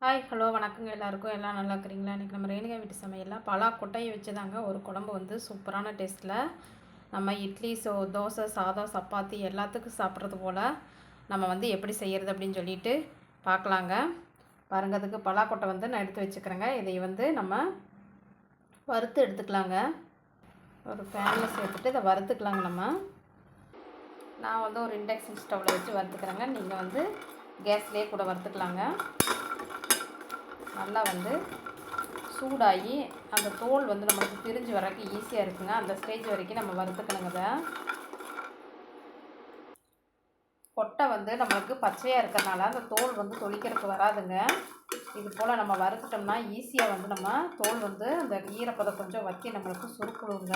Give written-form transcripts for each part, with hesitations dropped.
Hi hello வணக்கங்க எல்லாருக்கும். எல்லாம் நல்லா இருக்கிறீங்களா? இன்றைக்கி நம்ம ரேணுகா வீட்டு சமையலில் பலா கொட்டையை வச்சு தாங்க ஒரு குழம்பு வந்து சூப்பரான டேஸ்ட்டில் நம்ம இட்லி தோசை சாதம் சப்பாத்தி எல்லாத்துக்கும் சாப்பிட்றது போல் நம்ம வந்து எப்படி செய்கிறது அப்படின்னு சொல்லிட்டு பார்க்கலாங்க. பாருங்க, அதுக்கு பலாக்கொட்டை வந்து நான் எடுத்து வச்சுக்கிறேங்க. இதை வந்து நம்ம வறுத்து எடுத்துக்கலாங்க. ஒரு பேனில் சேர்த்துட்டு இதை வறுத்துக்கலாங்க. நான் வந்து ஒரு இண்டக்ஷன் ஸ்டவ்வில் வச்சு வறுத்துக்கிறேங்க. நீங்கள் வந்து கேஸ்லேயே கூட வறுத்துக்கலாங்க. நல்லா வந்து சூடாகி அந்த தோல் வந்து நம்மளுக்கு பிரிஞ்சு வரக்கு ஈஸியாக இருக்குங்க. அந்த ஸ்டேஜ் வரைக்கும் நம்ம வறுத்துக்கணுங்க. கொட்டை வந்து நம்மளுக்கு பச்சையாக இருக்கிறனால அந்த தோல் வந்து தொளிக்கிறதுக்கு வராதுங்க. இது போல் நம்ம வறுத்துட்டோம்னா ஈஸியாக வந்து நம்ம தோல் வந்து அந்த ஈரப்பதம் கொஞ்சம் வற்றி நம்மளுக்கு சுருக்குடுங்க.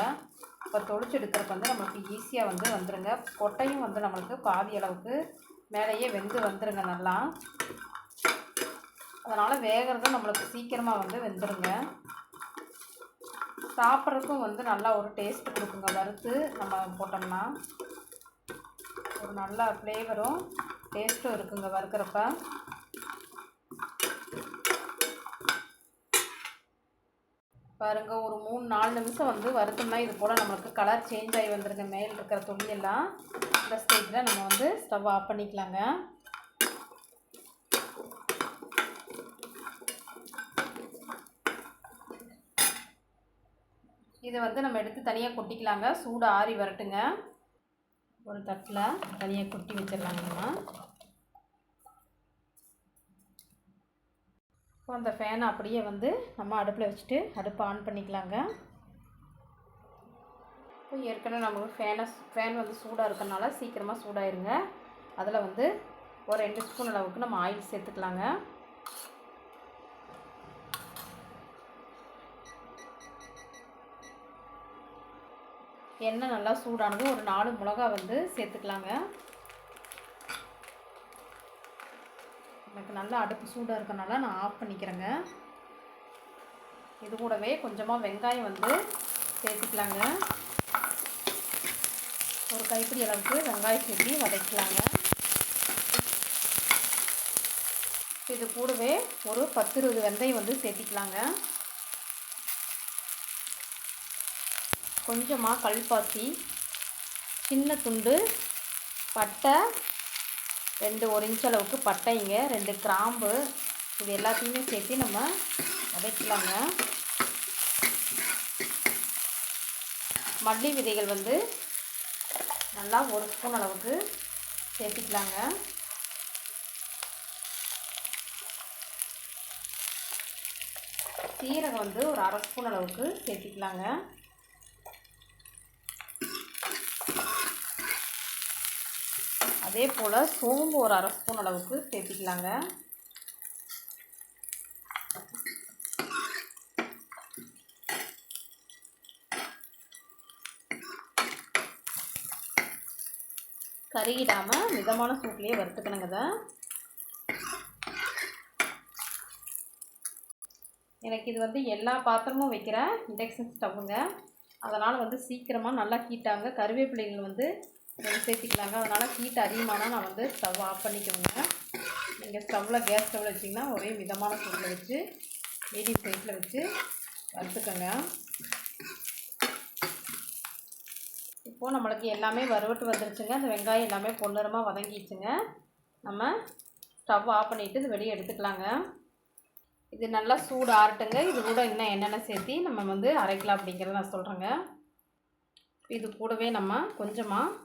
இப்போ தொளிச்சு எடுக்கிறதுக்கு வந்து நம்மளுக்கு ஈஸியாக வந்து வந்துடுங்க. கொட்டையும் வந்து நம்மளுக்கு பாதி அளவுக்கு மேலேயே வெந்து வந்துடுங்க நல்லா. அதனால் வேகிறது நம்மளுக்கு சீக்கிரமாக வந்து வெந்துடுங்க. சாப்பிட்றதுக்கும் வந்து நல்லா ஒரு டேஸ்ட் கொடுக்குங்க. வறுத்து நம்ம போட்டோம்னா ஒரு நல்ல ஃப்ளேவரும் டேஸ்ட்டும் இருக்குங்க வறுக்கிறப்ப. பாருங்கள், ஒரு 3-4 நிமிஷம் வந்து வறுத்தோம்னா இது போல் நம்மளுக்கு கலர் சேஞ்ச் ஆகி வந்துடுங்க. மேல் இருக்கிற துணியெல்லாம் இந்த ஸ்டேஜில் நம்ம வந்து ஸ்டவ் ஆஃப் பண்ணிக்கலாங்க. இதை வந்து நம்ம எடுத்து தனியாக கொட்டிக்கலாங்க. சூடு ஆறி வரட்டுங்க. ஒரு தட்டில் தனியாக கொட்டி வச்சிடலாங்க. இப்போ அந்த ஃபேனை அப்படியே வந்து நம்ம அடுப்பில் வச்சுட்டு அடுப்பை ஆன் பண்ணிக்கலாங்க. இப்போ ஏற்கனவே நம்மளுக்கு ஃபேன் வந்து சூடாக இருக்கிறனால சீக்கிரமாக சூடாயிருங்க. அதில் வந்து ஒரு 2 ஸ்பூன் அளவுக்கு நம்ம ஆயில் சேர்த்துக்கலாங்க. எண்ணெய் நல்லா சூடானதும் ஒரு 4 மிளகா வந்து சேர்த்துக்கலாங்க. எனக்கு நல்லா அடுப்பு சூடாக இருக்கனால நான் ஆஃப் பண்ணிக்கிறேங்க. இது கூடவே கொஞ்சமாக வெங்காயம் வந்து சேர்த்துக்கலாங்க. ஒரு கைப்பிடி அளவுக்கு வெங்காயம் சேர்த்து வதக்கலாங்க. இது கூடவே ஒரு 10-20 வெந்தயம் வந்து சேர்த்திக்கலாங்க. கொஞ்சமாக கல்பாசி, சின்ன துண்டு பட்டை, 1 இன்ச் அளவுக்கு பட்டைங்க, 2 கிராம்பு, இது எல்லாத்தையுமே சேர்த்து நம்ம வதக்கலாங்க. மல்லி விதைகள் வந்து நல்லா 1 ஸ்பூன் அளவுக்கு சேர்த்திக்கலாங்க. சீரகம் வந்து ஒரு 1/2 ஸ்பூன் அளவுக்கு சேர்த்திக்கலாங்க. அதே போல் சோம்பு ஒரு 1/2 ஸ்பூன் அளவுக்கு சேர்த்திக்கலாங்க. கருகிடாமல் மிதமான சூட்லேயே வறுத்துக்கணுங்க. எனக்கு இது வந்து எல்லா பாத்திரமும் வைக்கிற இண்டக்ஷன் ஸ்டவ்வுங்க. அதனால் வந்து சீக்கிரமாக நல்லா ஹீட்டாங்க. கருவேப்பிலைகள் வந்து சேர்த்திக்கலாங்க. அதனால் ஹீட் அதிகமானால் நான் வந்து ஸ்டவ் ஆஃப் பண்ணிக்கோங்க. நீங்கள் கேஸ் ஸ்டவ்வில் வச்சிங்கன்னா ஒரே மிதமான சூட்டில் வச்சு மீடியம் சைஸில் வச்சு வறுத்துக்கோங்க. இப்போது நம்மளுக்கு எல்லாமே வறுவட்டு வந்துருச்சுங்க. அந்த வெங்காயம் எல்லாமே பொன்னிறமாக வதங்கிடுச்சுங்க. நம்ம ஸ்டவ் ஆஃப் பண்ணிவிட்டு இது வெளியே எடுத்துக்கலாங்க. இது நல்லா சூடு ஆறட்டுங்க. இது கூட இன்னும் என்னென்ன சேர்த்தி நம்ம வந்து அரைக்கலாம் அப்படிங்கிறத நான் சொல்கிறேங்க. இது கூடவே நம்ம கொஞ்சமாக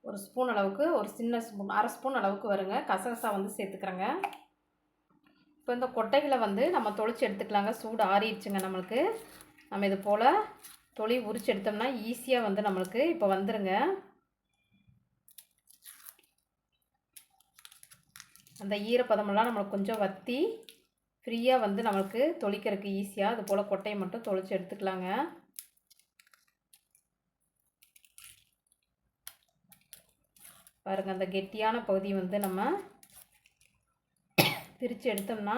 ஒரு ஸ்பூன் அளவுக்கு, ஒரு சின்ன ஸ்பூன் 1/2 ஸ்பூன் அளவுக்கு வருங்க கசகசா வந்து சேர்த்துக்கிறேங்க. இப்போ இந்த கொட்டைகளை வந்து நம்ம தொளிச்சு எடுத்துக்கலாங்க. சூடு ஆறிடுச்சுங்க நம்மளுக்கு. நம்ம இது போல் உரிச்சு எடுத்தோம்னா ஈஸியாக வந்து நம்மளுக்கு இப்போ வந்துடுங்க. அந்த ஈரப்பதமெல்லாம் நம்மளுக்கு கொஞ்சம் வற்றி ஃப்ரீயாக வந்து நம்மளுக்கு தொளிக்கிறதுக்கு ஈஸியாக அது போல் கொட்டையை மட்டும் தொளிச்சு எடுத்துக்கலாங்க. பாருங்கள், அந்த கெட்டியான பகுதி வந்து நம்ம பிரித்து எடுத்தோம்னா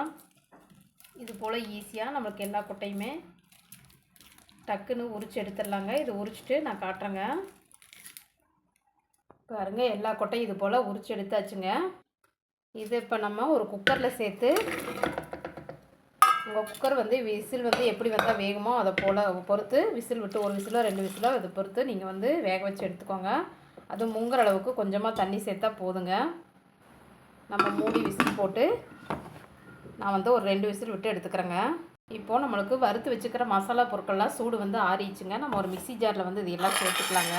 இது போல் ஈஸியாக நம்மளுக்கு எல்லா கொட்டையுமே டக்குன்னு உரிச்சு எடுத்துடலாங்க. இது உரிச்சிட்டு நான் காட்டுறேங்க. பாருங்கள், எல்லா கொட்டையும் இது போல் உரிச்சு எடுத்தாச்சுங்க. இது இப்போ நம்ம ஒரு குக்கரில் சேர்த்து, உங்கள் குக்கர் வந்து விசில் வந்து எப்படி வந்தால் வேகுமோ அதை போல் பொறுத்து விசில் விட்டு, ஒரு விசிலோ 2 விசிலோ அதை பொறுத்து நீங்கள் வந்து வேக வச்சு எடுத்துக்கோங்க. அது முங்குற அளவுக்கு கொஞ்சமாக தண்ணி சேர்த்தா போதுங்க. நம்ம மூடி விசில் போட்டு நான் வந்து ஒரு 2 விசில் விட்டு எடுத்துக்கிறேங்க. இப்போது நம்மளுக்கு வறுத்து வச்சுக்கிற மசாலா பொருட்கள்லாம் சூடு வந்து ஆறிடுச்சுங்க. நம்ம ஒரு மிக்ஸி ஜாரில் வந்து இது எல்லாம் சேர்த்துக்கலாங்க.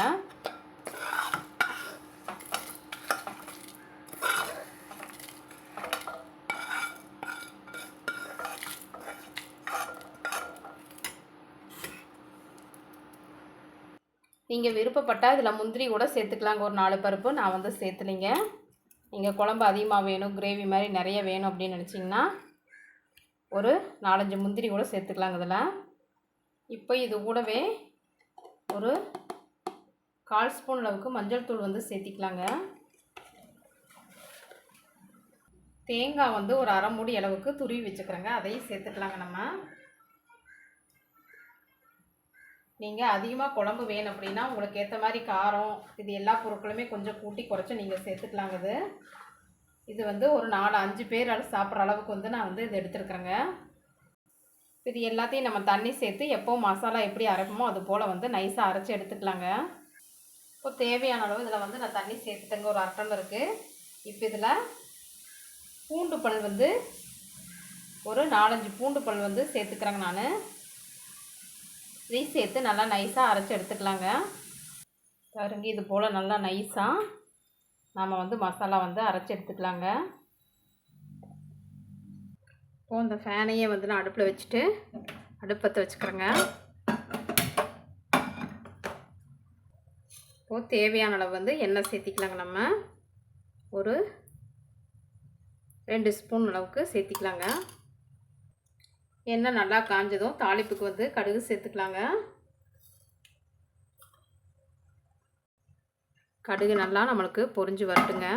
நீங்கள் விருப்பப்பட்டால் இதில் முந்திரி கூட சேர்த்துக்கலாங்க. ஒரு 4 பருப்பு நான் வந்து சேர்த்துலிங்க. நீங்கள் குழம்பு அதிகமாக வேணும், கிரேவி மாதிரி நிறைய வேணும் அப்படின்னு நினச்சிங்கன்னா ஒரு 4-5 முந்திரி கூட சேர்த்துக்கலாங்க இதில். இப்போ இது கூடவே ஒரு 1/4 ஸ்பூன் அளவுக்கு மஞ்சள் தூள் வந்து சேர்த்திக்கலாங்க. தேங்காய் வந்து ஒரு 1/2 மூடி அளவுக்கு துருவி வச்சுக்கிறேங்க, அதையும் சேர்த்துக்கலாங்க. நம்ம நீங்கள் அதிகமாக குழம்பு வேணும் அப்படின்னா உங்களுக்கு ஏற்ற மாதிரி காரம் இது எல்லா பொருட்களுமே கொஞ்சம் கூட்டி குறைச்சி நீங்கள் சேர்த்துக்கலாங்க. இது வந்து ஒரு 4-5 பேர் சாப்பிட்ற அளவுக்கு வந்து நான் வந்து இது எடுத்துருக்குறேங்க. இது எல்லாத்தையும் நம்ம தண்ணி சேர்த்து எப்போவும் மசாலா எப்படி அரைப்போமோ அது போல் வந்து நைஸாக அரைச்சி எடுத்துக்கலாங்க. இப்போ தேவையான அளவு இதில் வந்து நான் தண்ணி சேர்த்துட்டேங்க, ஒரு 1/2 டம்ளருக்கு. இப்போ இதில் பூண்டு பல் வந்து ஒரு 4-5 பூண்டு பல் வந்து சேர்த்துக்கிறேங்க. நான் இதையும் சேர்த்து நல்லா நைஸாக அரைச்சி எடுத்துக்கலாங்க. பாருங்க, இது போல் நல்லா நைஸாக நாம் வந்து மசாலா வந்து அரைச்சி எடுத்துக்கலாங்க. இப்போது இந்த ஃபேனையே வந்து நான் அடுப்பில் வச்சுட்டு அடுப்பத்தை வச்சுக்கிறேங்க. இப்போது தேவையான அளவு வந்து எண்ணெய் சேர்த்திக்கலாங்க. நம்ம ஒரு 2 ஸ்பூன் அளவுக்கு சேர்த்திக்கலாங்க. எண்ணெய் நல்லா காஞ்சதும் தாளிப்புக்கு வந்து கடுகு சேர்த்துக்கலாங்க. கடுகு நல்லா நம்மளுக்கு பொரிஞ்சு வரட்டுங்க.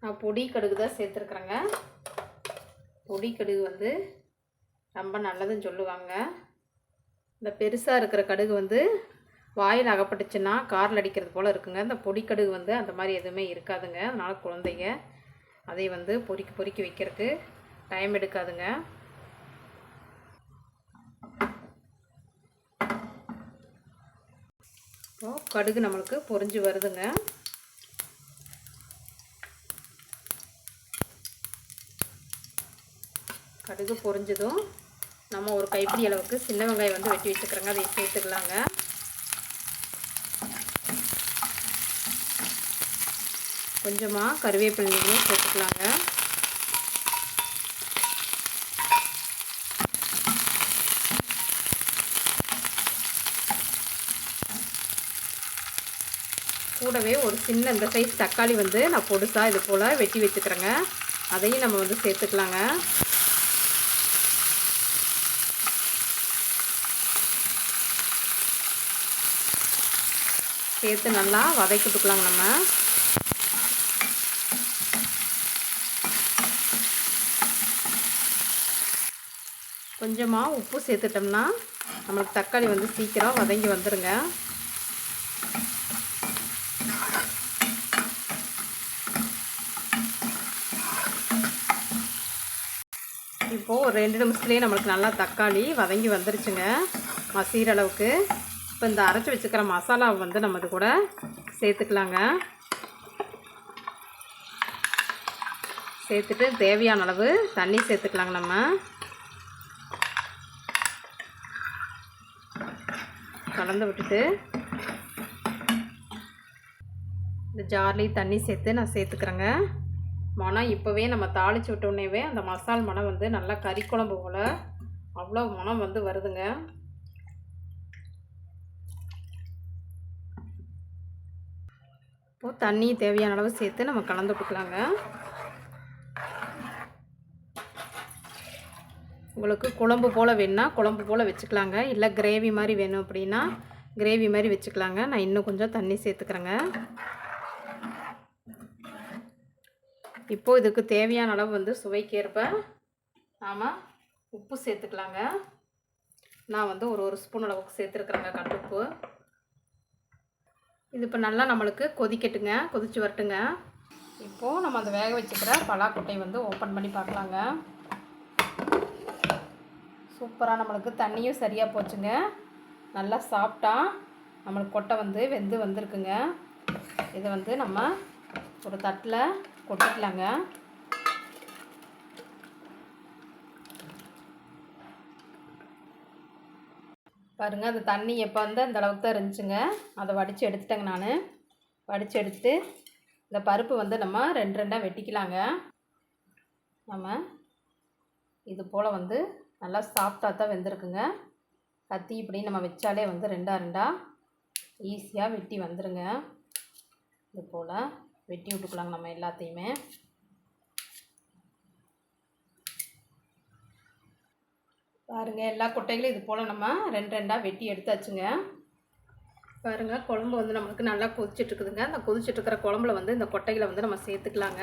நான் பொடி கடுகு தான் சேர்த்துருக்குறேங்க. பொடி கடுகு வந்து ரொம்ப நல்லதுன்னு சொல்லுவாங்க. இந்த பெருசாக இருக்கிற கடுகு வந்து வாயில் அகப்பட்டுச்சுன்னா காரில் அடிக்கிறது போல் இருக்குங்க. இந்த பொடி கடுகு வந்து அந்த மாதிரி எதுவுமே இருக்காதுங்க. அதனால் குழந்தைங்க அதை வந்து பொறிக்கி வைக்கிறதுக்கு டைம் எடுக்காதுங்க. இப்போது கடுகு நம்மளுக்கு பொரிஞ்சு வருதுங்க. கடுகு பொரிஞ்சதும் நம்ம ஒரு கைப்பிடி அளவுக்கு சின்ன வெங்காயம் வந்து வெட்டி வச்சுக்கிறோங்க, அதை சேர்த்துக்கலாங்க. கொஞ்சமாக கருவேப்பிலையும் சேர்த்துக்கலாங்க. கூடவே ஒரு சின்ன இந்த சைஸ் தக்காளி வந்து நான் பொடுசாக இது போல் வெட்டி வச்சுக்கிறேங்க, அதையும் நம்ம வந்து சேர்த்துக்கலாங்க. சேர்த்து நல்லா வதக்கிட்டுக்கலாங்க. நம்ம கொஞ்சமாக உப்பு சேர்த்துட்டோம்னா நம்மளுக்கு தக்காளி வந்து சீக்கிரம் வதங்கி வந்துடுங்க. இப்போது ஒரு 2 நிமிஷத்துலேயே நம்மளுக்கு நல்லா தக்காளி வதங்கி வந்துருச்சுங்க, மசிகிற அளவுக்கு. இப்போ இந்த அரைச்சி வச்சுக்கிற மசாலாவை வந்து நம்ம இது கூட சேர்த்துக்கலாங்க. சேர்த்துட்டு தேவையான அளவு தண்ணி சேர்த்துக்கலாங்க. நம்ம கலந்து விட்டுட்டு இந்த ஜார்லேயும் தண்ணி சேர்த்து நான் சேர்த்துக்கிறேங்க. மனம் இப்போவே நம்ம தாளித்து விட்டோன்னே அந்த மசால் மனம் வந்து நல்லா கறி குழம்பு போல் அவ்வளோ மனம் வந்து வருதுங்க. இப்போது தண்ணி தேவையான அளவு சேர்த்து நம்ம கலந்து விட்டுக்கலாங்க. உங்களுக்கு குழம்பு போல் வேணுன்னா குழம்பு போல் வச்சுக்கலாங்க, இல்லை கிரேவி மாதிரி வேணும் அப்படின்னா கிரேவி மாதிரி வச்சுக்கலாங்க. நான் இன்னும் கொஞ்சம் தண்ணி சேர்த்துக்கிறேங்க. இப்போது இதுக்கு தேவையான அளவு வந்து சுவைக்கேற்ப நாம் உப்பு சேர்த்துக்கலாங்க. நான் வந்து ஒரு ஸ்பூன் அளவுக்கு சேர்த்துருக்குறேங்க கல்லுப்பு. இது இப்போ நல்லா நம்மளுக்கு கொதிக்கட்டுங்க, கொதித்து வரட்டுங்க. இப்போது நம்ம அந்த வேக வச்சுக்கிற பலாக்கொட்டையை வந்து ஓப்பன் பண்ணி பார்க்கலாங்க. சூப்பராக நம்மளுக்கு தண்ணியும் சரியாக போச்சுங்க. நல்லா சாஃப்டாக நம்மளுக்கு கொட்டை வந்து வெந்து வந்திருக்குங்க. இதை வந்து நம்ம ஒரு தட்டில் கொட்டிக்கலாங்க. பாருங்கள், அந்த தண்ணி எப்போ வந்து அந்த அளவுக்கு தான் இருந்துச்சுங்க. அதை வடித்து எடுத்துட்டேங்க. நான் வடித்து எடுத்துட்டு இந்த பருப்பு வந்து நம்ம ரெண்டு ரெண்டாக வெட்டிக்கலாங்க. நம்ம இது போல் வந்து நல்லா சாஃப்டாக தான் வெந்திருக்குங்க. கத்தி இப்படி நம்ம வச்சாலே வந்து ரெண்டாக ஈஸியாக வெட்டி வந்துடுங்க. இது போல் வெட்டி விட்டுக்கலாங்க நம்ம எல்லாத்தையுமே. பாருங்கள், எல்லா கொட்டைகளும் இது போல் நம்ம ரெண்டாக வெட்டி எடுத்தாச்சுங்க. பாருங்கள், குழம்பு வந்து நம்மளுக்கு நல்லா கொதிச்சிட்ருக்குதுங்க. அந்த கொதிச்சிட்ருக்கிற குழம்புல வந்து இந்த கொட்டைகளை வந்து நம்ம சேர்த்துக்கலாங்க.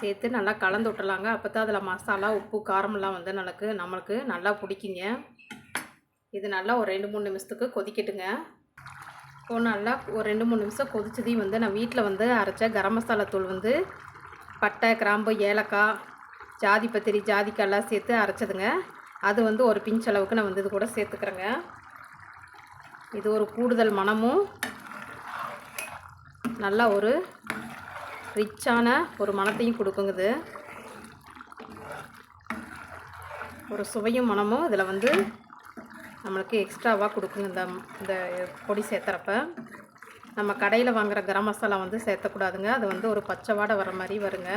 சேர்த்து நல்லா கலந்து விட்டுலாங்க. அப்போ தான் அதில் மசாலா, உப்பு, காரமெல்லாம் வந்து நம்மளுக்கு நல்லா பிடிக்குங்க. இது நல்லா ஒரு 2-3 நிமிஷத்துக்கு கொதிக்கட்டுங்க. இப்போ நல்லா ஒரு 2-3 நிமிஷம் கொதிச்சதையும் வந்து நான் வீட்டில் வந்து அரைச்ச கரம் மசாலா தூள் வந்து பட்டை, கிராம்பு, ஏலக்காய், ஜாதிபத்திரி, ஜாதிக்காயெல்லாம் சேர்த்து அரைச்சதுங்க. அது வந்து ஒரு பிஞ்ச் அளவுக்கு நான் வந்து இது கூட சேர்த்துக்கிறேங்க. இது ஒரு கூடுதல் மணமும் நல்லா ஒரு ரிச்சான ஒரு மணத்தையும் கொடுக்குங்குது. ஒரு சுவையும் மணமும் இதில் வந்து நம்மளுக்கு எக்ஸ்ட்ராவாக கொடுக்குங்க. இந்த பொடி சேர்த்துறப்ப நம்ம கடையில் வாங்குகிற கரம் மசாலா வந்து சேர்த்தக்கூடாதுங்க. அது வந்து ஒரு பச்சை வாடை வர மாதிரி வருங்க.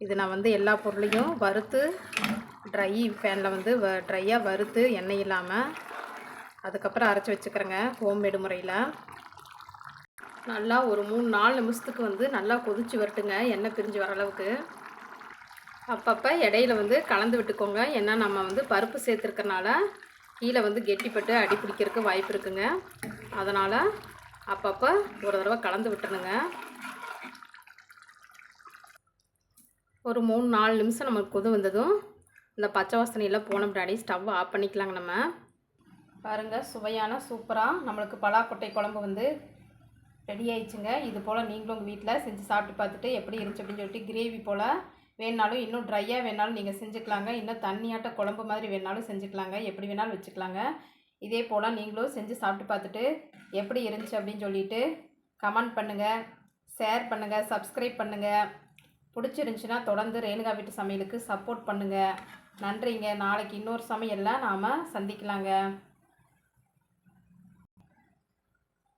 இது நான் வந்து எல்லா பொருளையும் வறுத்து ட்ரை பேனில் வந்து ட்ரையாக வறுத்து எண்ணெய் இல்லாமல் அதுக்கப்புறம் அரைச்சி வச்சுக்கிறேங்க ஹோம்மேடு முறையில். நல்லா ஒரு 3-4 நிமிஷத்துக்கு வந்து நல்லா கொதித்து வரட்டுங்க, எண்ணெய் பிரிஞ்சு வர அளவுக்கு. அப்பப்போ இடையில வந்து கலந்து விட்டுக்கோங்க. ஏன்னா நம்ம வந்து பருப்பு சேர்த்துருக்கறனால கீழே வந்து கெட்டிப்பட்டு அடி பிடிக்கிறதுக்கு வாய்ப்பு இருக்குங்க. அதனால் அப்பப்போ ஒரு தடவை கலந்து விட்டுருணுங்க. ஒரு 3-4 நிமிஷம் நமக்கு கொதி வந்ததும் இந்த பச்சை வாசனையெல்லாம் போன பின்னாடி ஸ்டவ் ஆஃப் பண்ணிக்கலாங்க. நம்ம பாருங்கள், சுவையான சூப்பராக நம்மளுக்கு பலாக்கொட்டை குழம்பு வந்து ரெடி ஆயிடுச்சுங்க. இது போல் நீங்களும் உங்கள் வீட்டில் செஞ்சு சாப்பிட்டு பார்த்துட்டு எப்படி இருந்துச்சு அப்படின்னு சொல்லிட்டு கிரேவி போல் வேணாலும் இன்னும் ட்ரையாக வேணாலும் நீங்கள் செஞ்சுக்கலாங்க. இன்னும் தண்ணியாட்ட குழம்பு மாதிரி வேணாலும் செஞ்சுக்கலாங்க. எப்படி வேணாலும் வச்சுக்கலாங்க. இதே போல் நீங்களும் செஞ்சு சாப்பிட்டு பார்த்துட்டு எப்படி இருந்துச்சு அப்படின்னு சொல்லிட்டு கமெண்ட் பண்ணுங்கள், ஷேர் பண்ணுங்கள், சப்ஸ்கிரைப் பண்ணுங்கள். பிடிச்சிருந்துச்சின்னா தொடர்ந்து ரேணுகா வீட்டு சமையலுக்கு சப்போர்ட் பண்ணுங்கள். நன்றிங்க. நாளைக்கு இன்னொரு சமையலில் நாம் சந்திக்கலாங்க.